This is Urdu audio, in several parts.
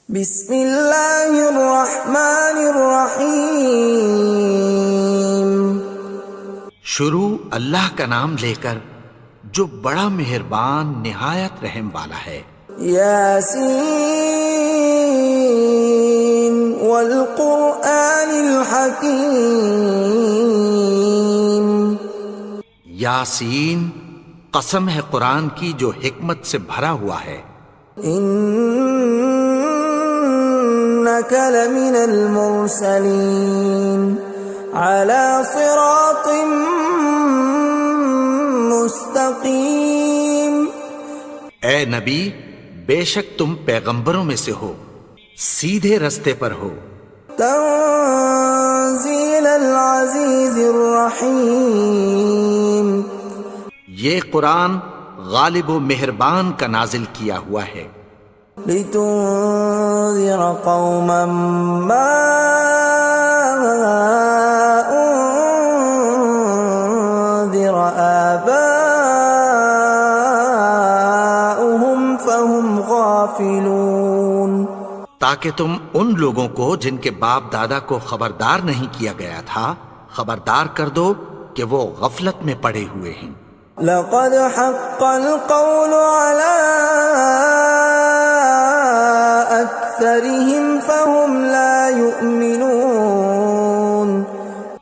بسم اللہ الرحمن الرحیم۔ شروع اللہ کا نام لے کر جو بڑا مہربان نہایت رحم والا ہے۔ یاسین والقرآن الحکیم۔ یاسین، قسم ہے قرآن کی جو حکمت سے بھرا ہوا ہے۔ انک لمن المرسلین علی صراط مستقیم۔ اے نبی، بے شک تم پیغمبروں میں سے ہو، سیدھے رستے پر ہو۔ تنزیل العزیز الرحیم۔ یہ قرآن غالب و مہربان کا نازل کیا ہوا ہے۔ لتنذر قوما ما انذر آباؤهم فهم غافلون۔ تاکہ تم ان لوگوں کو جن کے باپ دادا کو خبردار نہیں کیا گیا تھا خبردار کر دو کہ وہ غفلت میں پڑے ہوئے ہیں۔ لقد حق القول على أكثرهم فهم لا يؤمنون۔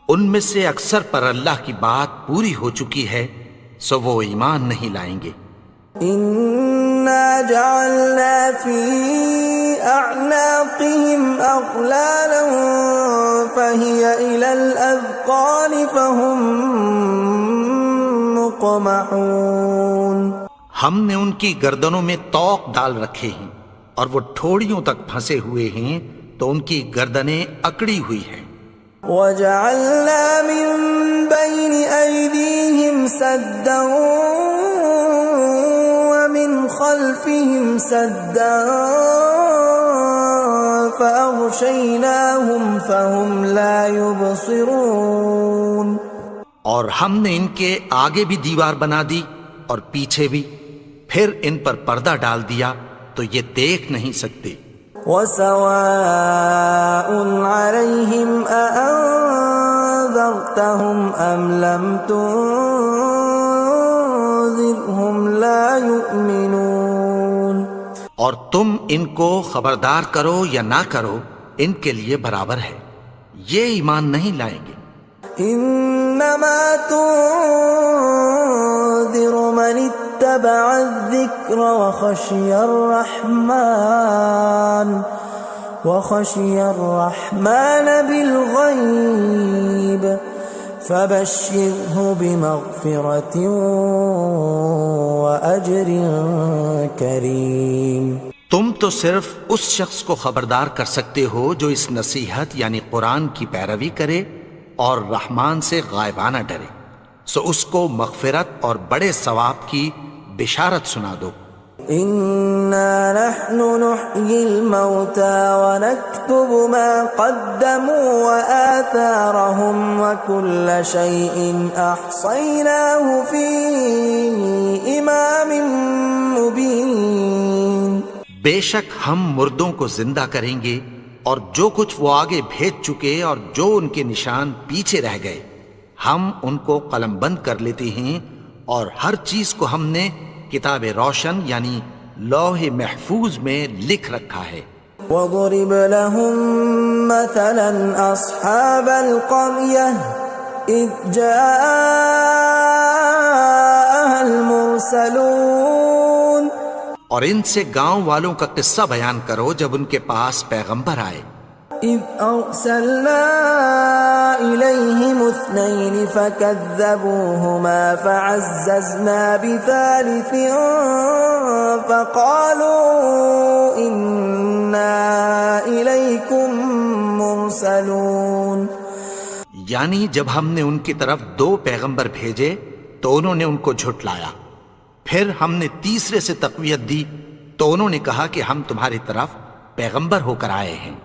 ان میں سے اکثر پر اللہ کی بات پوری ہو چکی ہے سو وہ ایمان نہیں لائیں گے۔ إنا جعلنا في أعناقهم أغلالا فهي إلى الأذقان فهم مقمحون۔ ہم نے ان کی گردنوں میں طوق ڈال رکھے ہیں اور وہ ٹھوڑیوں تک پھنسے ہوئے ہیں تو ان کی گردنیں اکڑی ہوئی ہیں۔ وجعلنا من بين أيديهم سدا ومن خلفهم سدا فأغشيناهم فهم لا يبصرون۔ اور ہم نے ان کے آگے بھی دیوار بنا دی اور پیچھے بھی، پھر ان پر پردہ ڈال دیا تو یہ دیکھ نہیں سکتے۔ وَسَوَاءٌ عَلَيْهِمْ أَأَنذَرْتَهُمْ أَمْ لَمْ تُنذِرْهُمْ لَا يُؤْمِنُونَ۔ اور تم ان کو خبردار کرو یا نہ کرو ان کے لیے برابر ہے، یہ ایمان نہیں لائیں گے۔ انما تنذر من اتبع الذکر وخشی الرحمن بالغیب فبشرہ بمغفرۃ واجر کریم۔ تم تو صرف اس شخص کو خبردار کر سکتے ہو جو اس نصیحت یعنی قرآن کی پیروی کرے اور رحمان سے غائبانہ ڈرے، سو اس کو مغفرت اور بڑے ثواب کی بشارت سنا دو۔ اِنَّا نَحْنُ نُحْيِي الْمَوْتَى وَنَكْتُبُ مَا قَدَّمُوا وَآثَارَهُمْ وَكُلَّ شَيْءٍ أَحْصَيْنَاهُ فِي إِمَامٍ مُبِينٍ۔ بے شک ہم مردوں کو زندہ کریں گے اور جو کچھ وہ آگے بھیج چکے اور جو ان کے نشان پیچھے رہ گئے ہم ان کو قلم بند کر لیتے ہیں، اور ہر چیز کو ہم نے کتاب روشن یعنی لوح محفوظ میں لکھ رکھا ہے۔ وَضُرِبَ لَهُم مَّثَلًا أَصْحَابَ الْقَرْيَةِ إِذْ جَاءَهَا الْمُرْسَلُونَ۔ اور ان سے گاؤں والوں کا قصہ بیان کرو جب ان کے پاس پیغمبر آئے۔ اِذْ أَرْسَلْنَا إِلَيْهِمُ اثْنَيْنِ فَكَذَّبُوهُمَا فَعَزَّزْنَا بِثَالِثٍ فَقَالُوا إِنَّا إِلَيْكُمْ مُرْسَلُونَ۔ یعنی جب ہم نے ان کی طرف دو پیغمبر بھیجے تو انہوں نے ان کو جھٹلایا، پھر ہم نے تیسرے سے تقویت دی تو انہوں نے کہا کہ ہم تمہاری طرف پیغمبر ہو کر آئے ہیں۔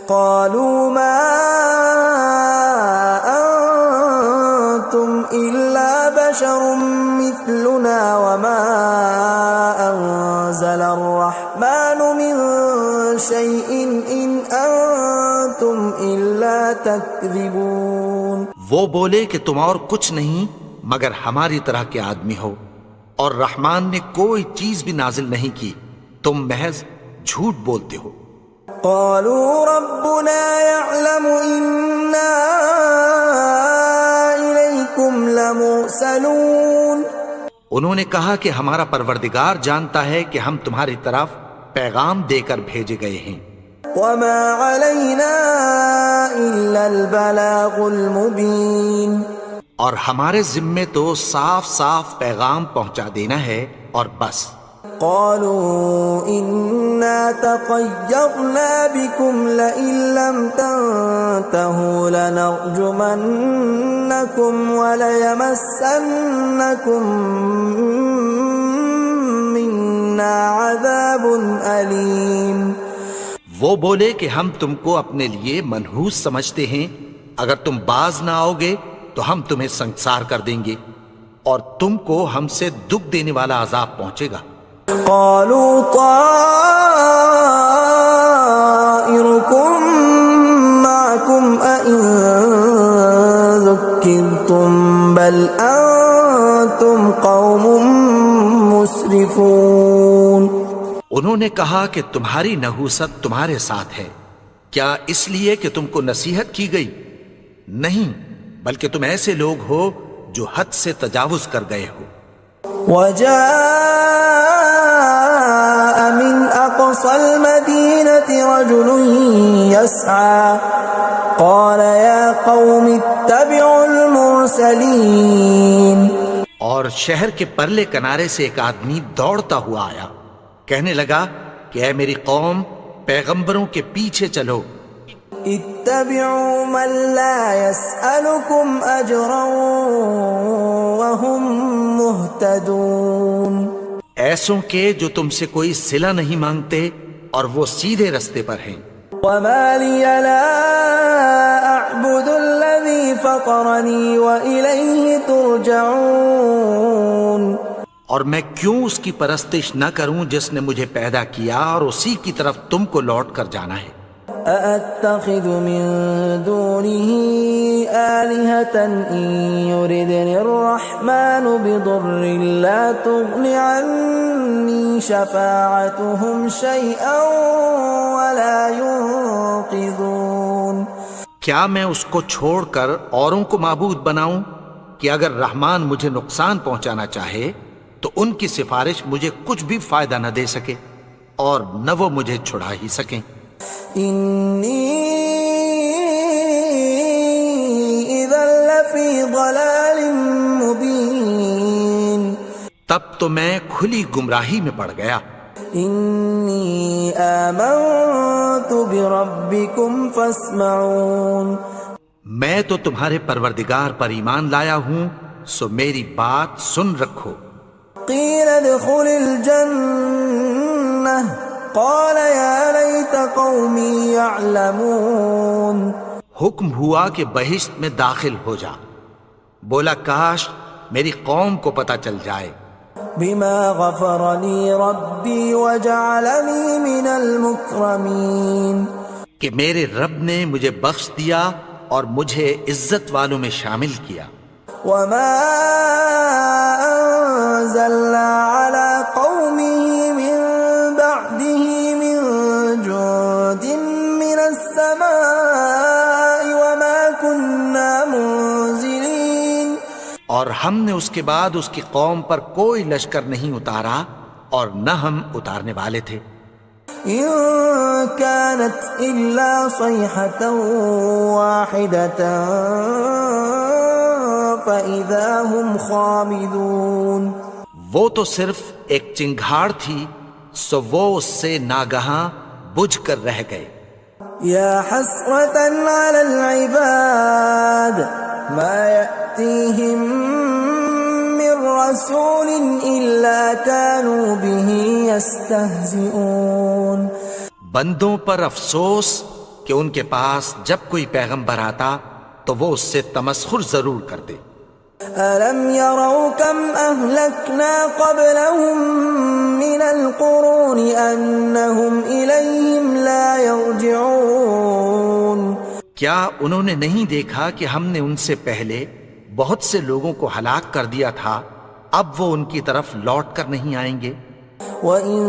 قالوا ما أنتم إلا بشر مثلنا وما أنزل الرحمن من شيء إن أنتم إلا تكذبون. وہ بولے کہ تم اور کچھ نہیں مگر ہماری طرح کے آدمی ہو، اور رحمان نے کوئی چیز بھی نازل نہیں کی، تم محض جھوٹ بولتے ہو. قالوا ربنا يعلم إنا إليكم لمرسلون. انہوں نے کہا کہ ہمارا پروردگار جانتا ہے کہ ہم تمہاری طرف پیغام دے کر بھیجے گئے ہیں. وما علينا إلا البلاغ المبين. اور ہمارے ذمے تو صاف صاف پیغام پہنچا دینا ہے اور بس. قالوا إنا تطيرنا بكم لئن لم تنتهوا لنرجمنكم وليمسنكم منا عذاب أليم. وہ بولے کہ ہم تم کو اپنے لیے منحوس سمجھتے ہیں، اگر تم باز نہ آؤ گے تو ہم تمہیں سنگسار کر دیں گے اور تم کو ہم سے دکھ دینے والا عذاب پہنچے گا. قالوا طائركم معكم أئن ذكرتم بل أنتم قوم مسرفون. انہوں نے کہا کہ تمہاری نحوست تمہارے ساتھ ہے، کیا اس لیے کہ تم کو نصیحت کی گئی؟ نہیں، بلکہ تم ایسے لوگ ہو جو حد سے تجاوز کر گئے ہو. وجاء من أقصى المدينة رجل يسعى قال يا قوم اتبعوا المرسلين. اور شہر کے پرلے کنارے سے ایک آدمی دوڑتا ہوا آیا، کہنے لگا کہ اے میری قوم، پیغمبروں کے پیچھے چلو. اتبعوا من لا يسألكم أجرا وهم مهتدون. ایسوں کے جو تم سے کوئی صلہ نہیں مانگتے اور وہ سیدھے رستے پر ہیں. وما لي لا أعبد الذي فطرني وإليه ترجعون. اور میں کیوں اس کی پرستش نہ کروں جس نے مجھے پیدا کیا اور اسی کی طرف تم کو لوٹ کر جانا ہے. أأتخذ من دونه آلهة إن يردني الرحمن بضر لا تغن عني شفاعتهم شيئا ولا ينقذون. کیا میں اس کو چھوڑ کر اوروں کو معبود بناؤں کہ اگر رحمان مجھے نقصان پہنچانا چاہے تو ان کی سفارش مجھے کچھ بھی فائدہ نہ دے سکے اور نہ وہ مجھے چھڑا ہی سکیں. إني إذا لفي ضلال مبين. تب تو میں کھلی گمراہی میں پڑ گیا. إني آمنت بربكم فاسمعون. میں تو تمہارے پروردگار پر ایمان لایا ہوں، سو میری بات سن رکھو. قيل ادخل الجنة قال يا ليت قومي يعلمون. حکم ہوا کہ بہشت میں داخل ہو جا. بولا کاش میری قوم کو پتہ چل جائے. بما غفر لي ربي وجعلني من المكرمين. کہ میرے رب نے مجھے بخش دیا اور مجھے عزت والوں میں شامل کیا. وما أنزلنا على قومه من بعده من جند من السماء وما كنا منزلين. اور ہم نے اس کے بعد اس کی قوم پر کوئی لشکر نہیں اتارا اور نہ ہم اتارنے والے تھے. إن كانت إلا صيحة واحدة فإذا هم خامدون. وہ تو صرف ایک چنگھاڑ تھی، سو وہ اس سے ناگہاں بجھ کر رہ گئے. يا حسرة على العباد ما يأتيهم من رسول إلا كانوا به يستهزئون. بندوں پر افسوس کہ ان کے پاس جب کوئی پیغمبر آتا تو وہ اس سے تمسخر ضرور کرتے. أَلَمْ يَرَوْا كَمْ أَهْلَكْنَا قَبْلَهُمْ مِنَ الْقُرُونِ أَنَّهُمْ إِلَيْهِمْ لَا يَرْجِعُونَ کیا انہوں نے نہیں دیکھا کہ ہم نے ان سے پہلے بہت سے لوگوں کو ہلاک کر دیا تھا، اب وہ ان کی طرف لوٹ کر نہیں آئیں گے؟ وَإِن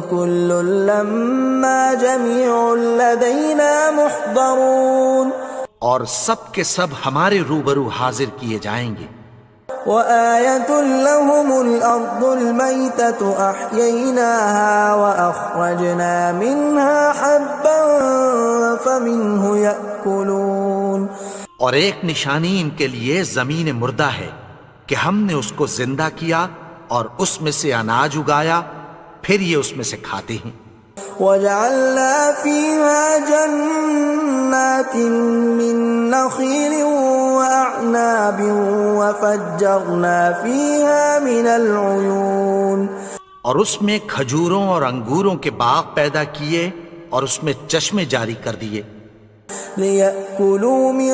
كُلٌّ لَّمَّا جَمِيعٌ لَّدَيْنَا مُحْضَرُونَ اور سب کے سب ہمارے روبرو حاضر کیے جائیں گے۔ وَآيَةٌ لَّهُمُ الْأَرْضُ الْمَيْتَةُ أَحْيَيْنَاهَا وَأَخْرَجْنَا مِنْهَا حَبًّا فَمِنْهُ يَأْكُلُونَ اور ایک نشانی ان کے لیے زمین مردہ ہے کہ ہم نے اس کو زندہ کیا اور اس میں سے اناج اگایا، پھر یہ اس میں سے کھاتے ہیں۔ وَجَعَلْنَا فِيهَا جَنَّاتٍ مِّن نَّخِيلٍ وَأَعْنَابٍ وَفَجَّرْنَا فِيهَا مِنَ الْعُيُونِ اور اس میں کھجوروں اور انگوروں کے باغ پیدا کیے اور اس میں چشمے جاری کر دیے۔ لِيَأْكُلُوا مِن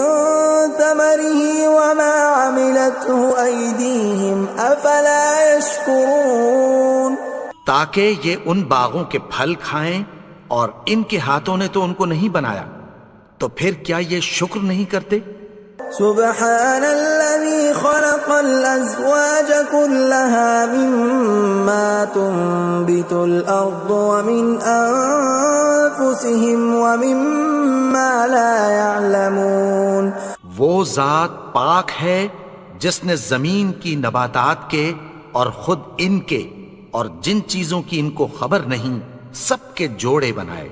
ثَمَرِهِ وَمَا عَمِلَتْهُ أَيْدِيهِمْ أَفَلَا يَشْكُرُونَ تاکہ یہ ان باغوں کے پھل کھائیں، اور ان کے ہاتھوں نے تو ان کو نہیں بنایا، تو پھر کیا یہ شکر نہیں کرتے؟ سبحان الذي خلق الأزواج كلها مما تنبت الأرض ومن أنفسهم ومما لا يعلمون وہ ذات پاک ہے جس نے زمین کی نباتات کے اور خود ان کے اور جن چیزوں کی ان کو خبر نہیں سب کے جوڑے بنائے۔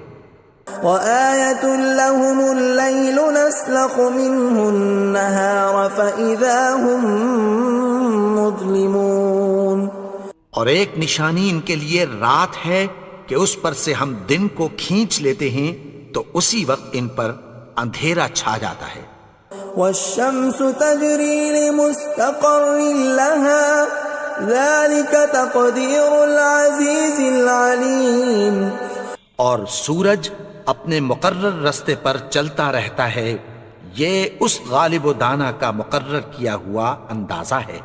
وَآيَةٌ لَّهُمُ اللَّيْلُ نَسْلَخُ مِنْهُ النَّهَارَ فَإِذَا هُمْ مُظْلِمُونَ اور ایک نشانی ان کے لیے رات ہے کہ اس پر سے ہم دن کو کھینچ لیتے ہیں تو اسی وقت ان پر اندھیرا چھا جاتا ہے۔ وَالشَّمْسُ تَجْرِي لِمُسْتَقَرٍّ لَّهَا ذَلِكَ تَقْدِيرُ الْعَزِيزِ الْعَلِيمِ اور سورج اپنے مقرر رستے پر چلتا رہتا ہے، یہ اس غالب و دانا کا مقرر کیا ہوا اندازہ ہے۔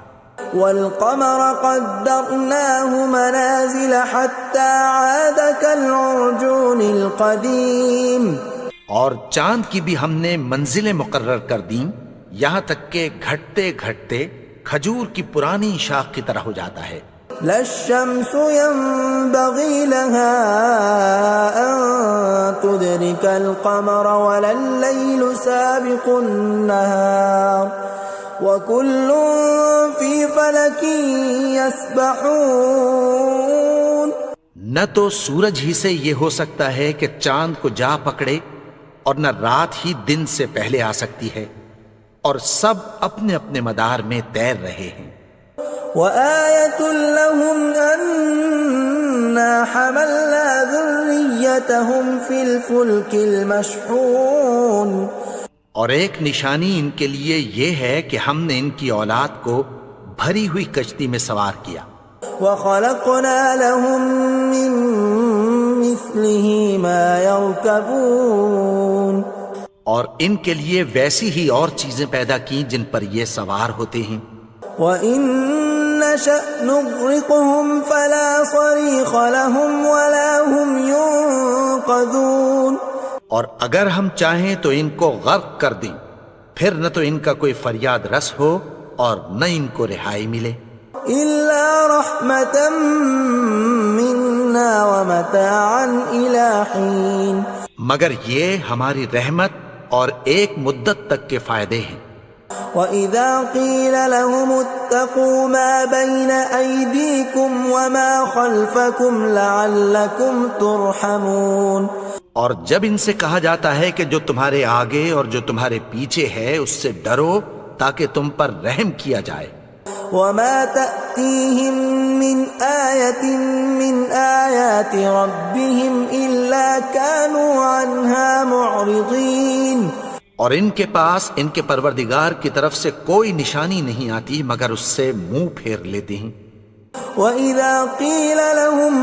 وَالْقَمَرَ قَدَّرْنَاهُ مَنَازِلَ حَتَّى عَادَ كَالْعُرْجُونِ الْقَدِيمِ اور چاند کی بھی ہم نے منزلیں مقرر کر دیں، یہاں تک کہ گھٹتے گھٹتے کھجور کی پرانی شاخ کی طرح ہو جاتا ہے۔ لا الشمس ينبغي لها أن تدرك القمر ولا الليل سابق النهار وكل في فلك يسبحون نہ تو سورج ہی سے یہ ہو سکتا ہے کہ چاند کو جا پکڑے، اور نہ رات ہی دن سے پہلے آ سکتی ہے، اور سب اپنے اپنے مدار میں تیر رہے ہیں۔ وَآيَةٌ لَّهُمْ أَنَّا حَمَلْنَا ذُرِّيَّتَهُمْ فِي الْفُلْكِ الْمَشْحُونِ اور ایک نشانی ان کے لیے یہ ہے کہ ہم نے ان کی اولاد کو بھری ہوئی کشتی میں سوار کیا۔ وَخَلَقْنَا لَهُم مِّن مِّثْلِهِ مَا يَرْكَبُونَ اور ان کے لیے ویسی ہی اور چیزیں پیدا کی جن پر یہ سوار ہوتے ہیں۔ وَإِن نَّشَأْ نُغْرِقْهُمْ فَلَا صَرِيخَ لَهُمْ وَلَا هُمْ يُنقَذُونَ اور اگر ہم چاہیں تو ان کو غرق کر دیں، پھر نہ تو ان کا کوئی فریاد رس ہو اور نہ ان کو رہائی ملے۔ إِلَّا رَحْمَةً مِّنَّا وَمَتَاعًا إِلَىٰ حِينٍ مگر یہ ہماری رحمت اور ایک مدت تک کے فائدے ہیں۔ وَإِذَا قِيلَ لَهُمُ اتَّقُوا مَا بَيْنَ أَيْدِيكُمْ وَمَا خَلْفَكُمْ لَعَلَّكُمْ تُرْحَمُونَ اور جب ان سے کہا جاتا ہے کہ جو تمہارے آگے اور جو تمہارے پیچھے ہے اس سے ڈرو تاکہ تم پر رحم کیا جائے۔ وَمَا تَأْتِيهِم مِّنْ آيَةٍ مِّنْ آيَاتِ رَبِّهِمْ إِلَّا كَانُوا عَنْهَا مُعْرِضِينَ اور ان کے پاس ان کے پروردگار کی طرف سے کوئی نشانی نہیں آتی مگر اس سے منہ پھیر لیتے ہیں۔ وَإِذَا قِيلَ لَهُمْ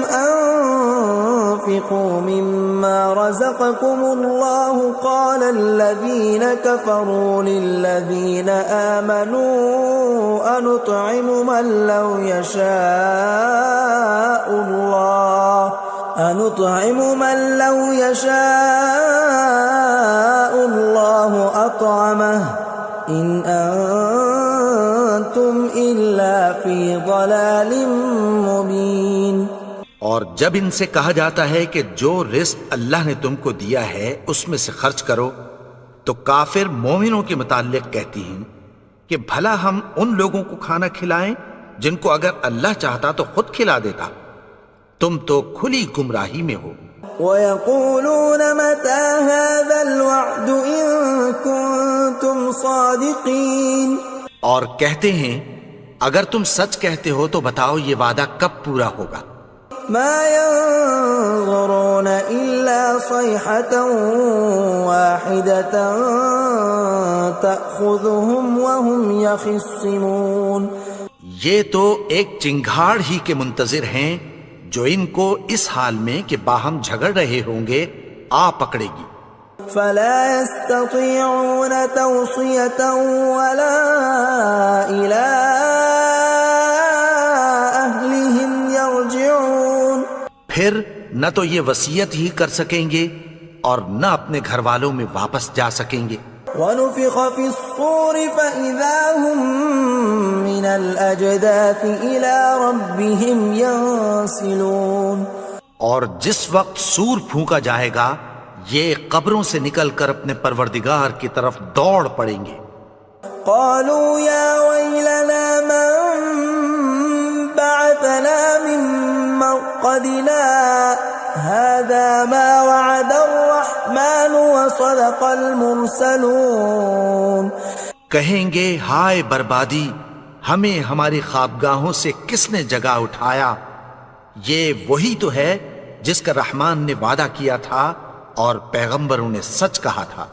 أنفقوا مما رزقكم الله قال الذين كفروا للذين آمنوا أنطعم من لو يشاء الله أطعمه إن أنتم إلا في ضلال مبين۔ اور جب ان سے کہا جاتا ہے کہ جو رزق اللہ نے تم کو دیا ہے اس میں سے خرچ کرو، تو کافر مومنوں کے متعلق کہتی ہیں کہ بھلا ہم ان لوگوں کو کھانا کھلائیں جن کو اگر اللہ چاہتا تو خود کھلا دیتا، تم تو کھلی گمراہی میں ہو۔ وَيَقُولُونَ مَتَى هَذَا الْوَعْدُ إِن كُنتُمْ صَادِقِينَ، اور کہتے ہیں اگر تم سچ کہتے ہو تو بتاؤ یہ وعدہ کب پورا ہوگا۔ ما ينظرون إلا صيحة واحدة تأخذهم وهم يخصمون، یہ تو ایک چنگھاڑ ہی کے منتظر ہیں جو ان کو اس حال میں کہ باہم جھگڑ رہے ہوں گے آ پکڑے گی۔ فلا يستطيعون توصية ولا إلى أهلهم يرجعون، پھر نہ تو یہ وصیت ہی کر سکیں گے اور نہ اپنے گھر والوں میں واپس جا سکیں گے۔ ونفخ في الصور فإذا هم من الأجداث إلى ربهم ينسلون، اور جس وقت سور پھونکا جائے گا یہ قبروں سے نکل کر اپنے پروردگار کی طرف دوڑ پڑیں گے۔ قالوا يا ويلنا من بعثنا من مرقدنا هذا ما وعد الرحمن وصدق المرسلون، کہیں گے ہائے بربادی، ہمیں ہماری خوابگاہوں سے کس نے جگا اٹھایا، یہ وہی تو ہے جس کا رحمان نے وعدہ کیا تھا اور پیغمبروں نے سچ کہا تھا۔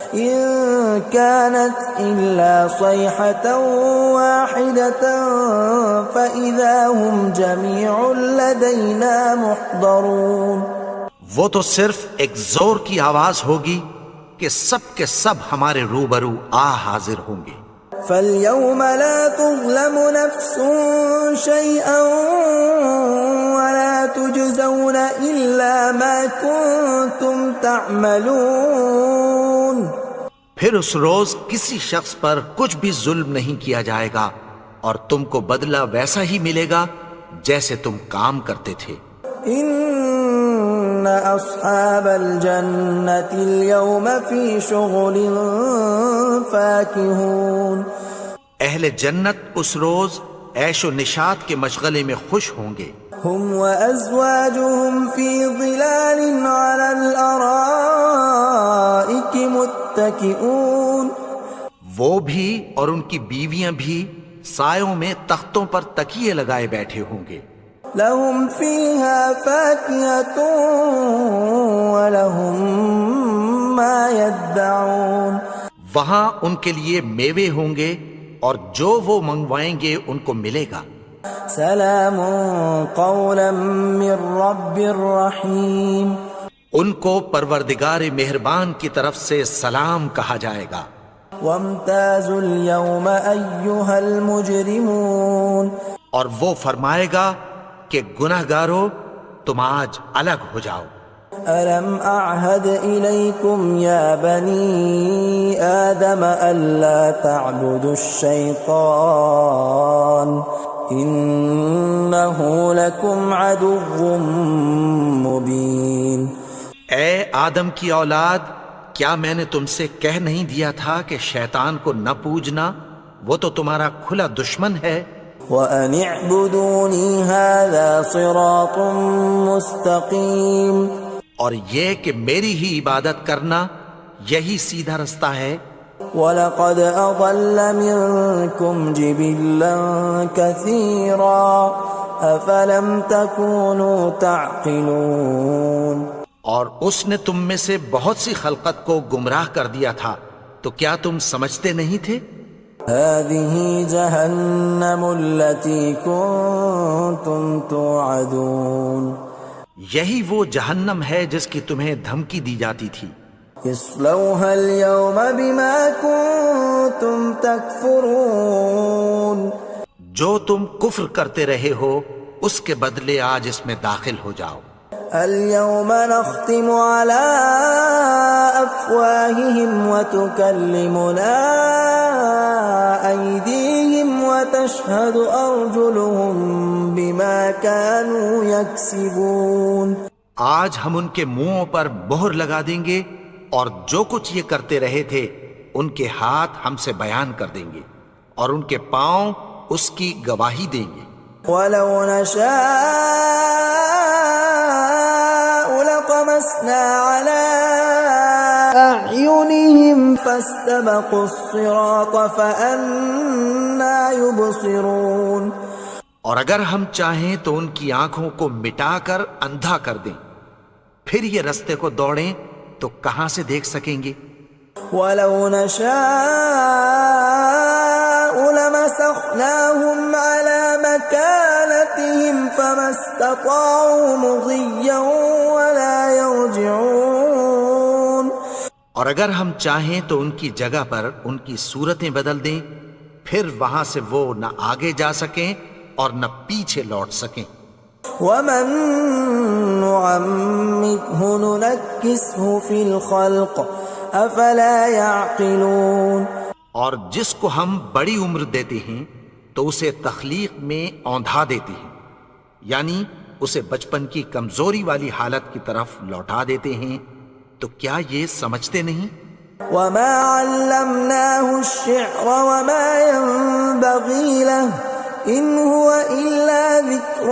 إن كانت إلا صيحة واحدة فإذا هم جميع لدينا محضرون، وہ تو صرف ایک زور کی آواز ہوگی کہ سب کے سب ہمارے روبرو حاضر ہوں گے۔ فاليوم لا تظلم نفس شيئا ولا تجزون إلا ما كنتم تعملون، پھر اس روز کسی شخص پر کچھ بھی ظلم نہیں کیا جائے گا اور تم کو بدلہ ویسا ہی ملے گا جیسے تم کام کرتے تھے۔ ان اصحاب الجنة اليوم في شغل فاكهون، اہل جنت اس روز عیش و نشاط کے مشغلے میں خوش ہوں گے۔ هم وأزواجهم في ظلال على الأرائك متكئون، وہ بھی اور ان کی بیویاں بھی سایوں میں تختوں پر تکیے لگائے بیٹھے ہوں گے۔ لهم فيها فاكهة ولهم ما يدعون، وہاں ان کے لیے میوے ہوں گے اور جو وہ منگوائیں گے ان کو ملے گا۔ سلام قولا من رب رحیم، ان کو پروردگار مہربان کی طرف سے سلام کہا جائے گا۔ وامتازوا اليوم أيها المجرمون، اور وہ فرمائے گا کہ گناہگارو تم آج الگ ہو جاؤ۔ ألم أعهد إليكم يا بني آدم ألا تعبدوا الشيطان إنه لكم عدو مبين۔ اے آدم کی اولاد، کیا میں نے تم سے کہہ نہیں دیا تھا کہ شیطان کو نہ پوجنا، وہ تو تمہارا کھلا دشمن ہے۔ وَأَنِ اعْبُدُونِي هَذَا صِرَاطٌ مُسْتَقِيمٌ، اور یہ کہ میری ہی عبادت کرنا یہی سیدھا رستہ ہے۔ وَلَقَدْ أَضَلَّ مِنكُمْ جِبِلًّا كَثِيرًا أَفَلَمْ تَكُونُوا تَعْقِلُونَ، اور اس نے تم میں سے بہت سی خلقت کو گمراہ کر دیا تھا، تو کیا تم سمجھتے نہیں تھے؟ هَذِهِ جَهَنَّمُ الَّتِي كُنتُمْ تُوعَدُونَ، یہی وہ جہنم ہے جس کی تمہیں دھمکی دی جاتی تھی. اصلوها اليوم بما كنتم تكفرون. جو تم کفر کرتے رہے ہو اس کے بدلے آج اس میں داخل ہو جاؤ. اليوم نختم على أفواههم وتكلمنا أيديهم وتشهد أرجلهم بما كانوا يكسبون. آج ہم ان کے منہوں پر مہر لگا دیں گے اور جو کچھ یہ کرتے رہے تھے ان کے ہاتھ ہم سے بیان کر دیں گے اور ان کے پاؤں اس کی گواہی دیں گے. وَلَوْ نَشَاءُ لَطَمَسْنَا عَلَىٰ أَعْيُنِهِمْ فَاسْتَبَقُوا الصِّرَاطَ فَأَنَّىٰ يُبْصِرُونَ. اور اگر ہم چاہیں تو ان کی آنکھوں کو مٹا کر اندھا کر دیں، پھر یہ رستے کو دوڑیں تو کہاں سے دیکھ سکیں گے. وَلَوْ نَشَاءُ لَمَسَخْنَاهُمْ عَلَىٰ مَكَانَتِهِمْ فَمَا اسْتَطَاعُوا مُضِيًّا وَلَا يَرْجِعُونَ. اور اگر ہم چاہیں تو ان کی جگہ پر ان کی صورتیں بدل دیں، پھر وہاں سے وہ نہ آگے جا سکیں اور نہ پیچھے لوٹ سکیں. وَمَن نُّعَمِّرْهُ نُنَكِّسْهُ فِي الْخَلْقِ أَفَلَا يَعْقِلُونَ. اور جس کو ہم بڑی عمر دیتے ہیں تو اسے تخلیق میں اوندھا دیتے ہیں، یعنی اسے بچپن کی کمزوری والی حالت کی طرف لوٹا دیتے ہیں. تو کیا یہ سمجھتے نہیں؟ وَمَا عَلَّمْنَاهُ الشِّعْرَ وَمَا يَنبَغِي لَهُ إِنْ هُوَ إِلَّا ذِكْرٌ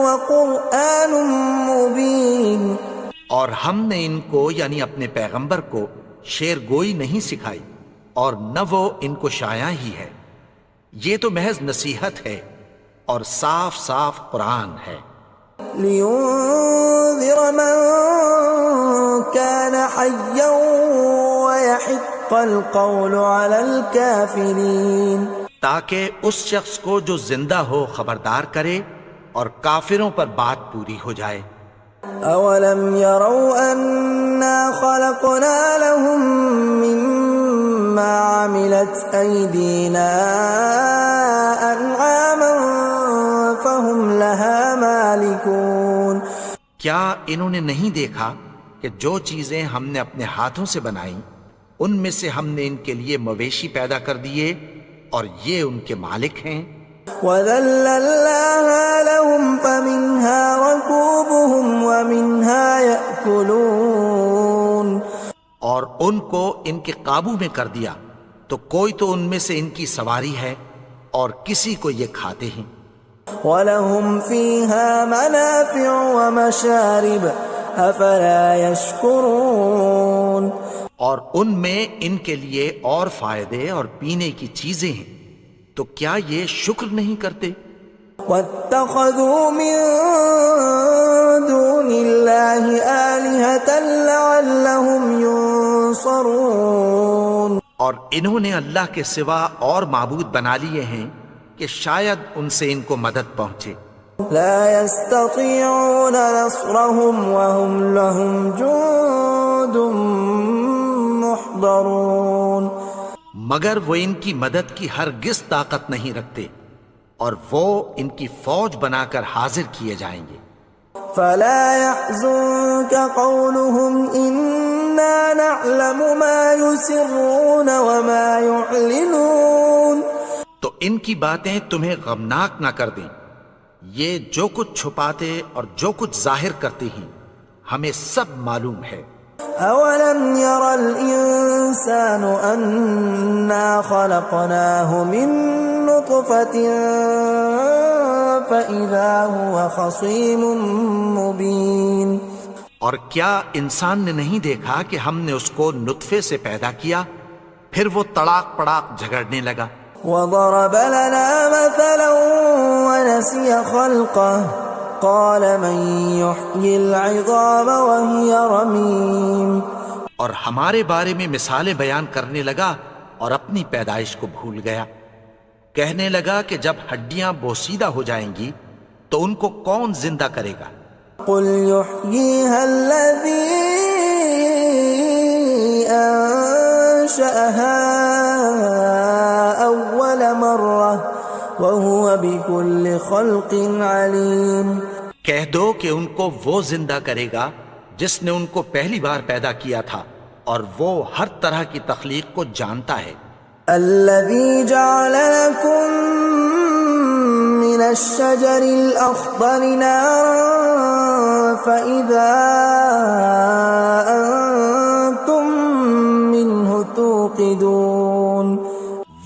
وَقُرْآنٌ مُبِينٌ. اور ہم نے ان کو یعنی اپنے پیغمبر کو شعر گوئی نہیں سکھائی اور نہ وہ ان کو شایع ہی ہے، یہ تو محض نصیحت ہے اور صاف صاف قرآن ہے. لِيُنذِرَ مَن كَانَ حَيًّا وَيَحِقَّ الْقَوْلُ عَلَى الْكَافِرِينَ. تاکہ اس شخص کو جو زندہ ہو خبردار کرے اور کافروں پر بات پوری ہو جائے. أَوَلَمْ يَرَوْا أَنَّا خَلَقْنَا لَهُم مِّمَّا عَمِلَتْ أَيْدِينَا أَنْعَامًا فَهُمْ لَهَا مَالِكُونَ. کیا انہوں نے نہیں دیکھا کہ جو چیزیں ہم نے اپنے ہاتھوں سے بنائیں ان میں سے ہم نے ان کے لیے مویشی پیدا کر دیے اور یہ ان کے مالک ہیں. وَذَلَّلْنَاهَا لَهُمْ فَمِنْهَا رَكُوبُهُمْ وَمِنْهَا يَأْكُلُونَ. اور ان کو ان کے قابو میں کر دیا تو کوئی تو ان میں سے ان کی سواری ہے اور کسی کو یہ کھاتے ہیں. وَلَهُمْ فِيهَا مَنَافِعُ وَمَشَارِبُ أَفَلَا يَشْكُرُونَ. اور ان میں ان کے لیے اور فائدے اور پینے کی چیزیں ہیں، تو کیا یہ شکر نہیں کرتے؟ وَاتَّخَذُوا مِن دُونِ اللَّهِ آلِهَةً لَعَلَّهُمْ يُنصَرُونَ. اور انہوں نے اللہ کے سوا اور معبود بنا لیے ہیں کہ شاید ان سے ان کو مدد پہنچے. لا يستطيعون نصرهم وهم لهم جند محضرون. مگر وہ ان کی مدد کی ہرگز طاقت نہیں رکھتے اور وہ ان کی فوج بنا کر حاضر کیے جائیں گے. فلا يحزنك قولهم إنا نعلم ما يسرون وما يعلنون. تو ان کی باتیں تمہیں غمناک نہ کر دیں، یہ جو کچھ چھپاتے اور جو کچھ ظاہر کرتے ہیں ہمیں سب معلوم ہے. أولم ير الإنسان أنا خلقناه من نطفة فإذا هو خصيم مبين. اور کیا انسان نے نہیں دیکھا کہ ہم نے اس کو نطفے سے پیدا کیا پھر وہ تڑاک پڑاک جھگڑنے لگا. وضرب لنا مثلا ونسي خلقه قال من يحيي العظام وهي رميم. اور ہمارے بارے میں مثالیں بیان کرنے لگا اور اپنی پیدائش کو بھول گیا. کہنے لگا کہ جب ہڈیاں بوسیدہ ہو جائیں گی تو ان کو کون زندہ کرے گا؟ قل يحييها الذي أنشأها أول مرة وهو بكل خلق عليم. کہہ دو کہ ان کو وہ زندہ کرے گا جس نے ان کو پہلی بار پیدا کیا تھا اور وہ ہر طرح کی تخلیق کو جانتا ہے. الذي جعل لكم من الشجر الأخضر نارا فإذا أنتم منه توقدون.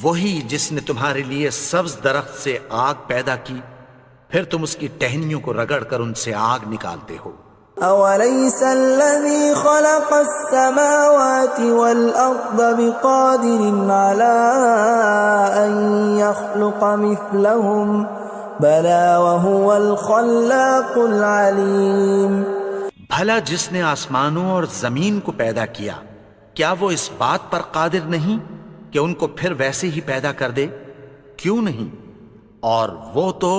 وہی جس نے تمہارے لیے سبز درخت سے آگ پیدا کی پھر تم اس کی ٹہنیوں کو رگڑ کر ان سے آگ نکالتے ہو. أوليس الذي خلق السماوات والأرض بقادر على أن يخلق مثلهم بلى وهو الخلاق العليم. بھلا جس نے آسمانوں اور زمین کو پیدا کیا کیا وہ اس بات پر قادر نہیں کہ ان کو پھر ویسے ہی پیدا کر دے؟ کیوں نہیں؟ اور وہ تو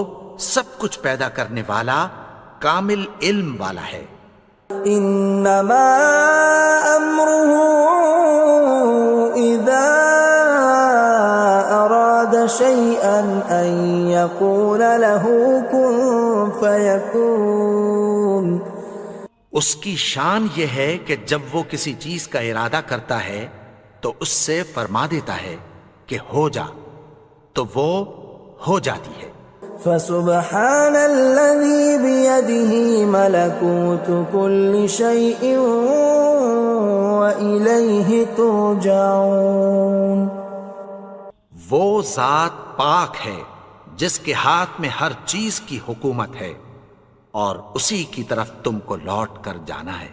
سب کچھ پیدا کرنے والا کامل علم والا ہے. انما امره اذا اراد شيئا ان يقول له كن فيكون. اس کی شان یہ ہے کہ جب وہ کسی چیز کا ارادہ کرتا ہے تو اس سے فرما دیتا ہے کہ ہو جا تو وہ ہو جاتی ہے. فسبحان الذي بيده ملكوت كل شيء وإليه ترجعون. وہ ذات پاک ہے جس کے ہاتھ میں ہر چیز کی حکومت ہے اور اسی کی طرف تم کو لوٹ کر جانا ہے.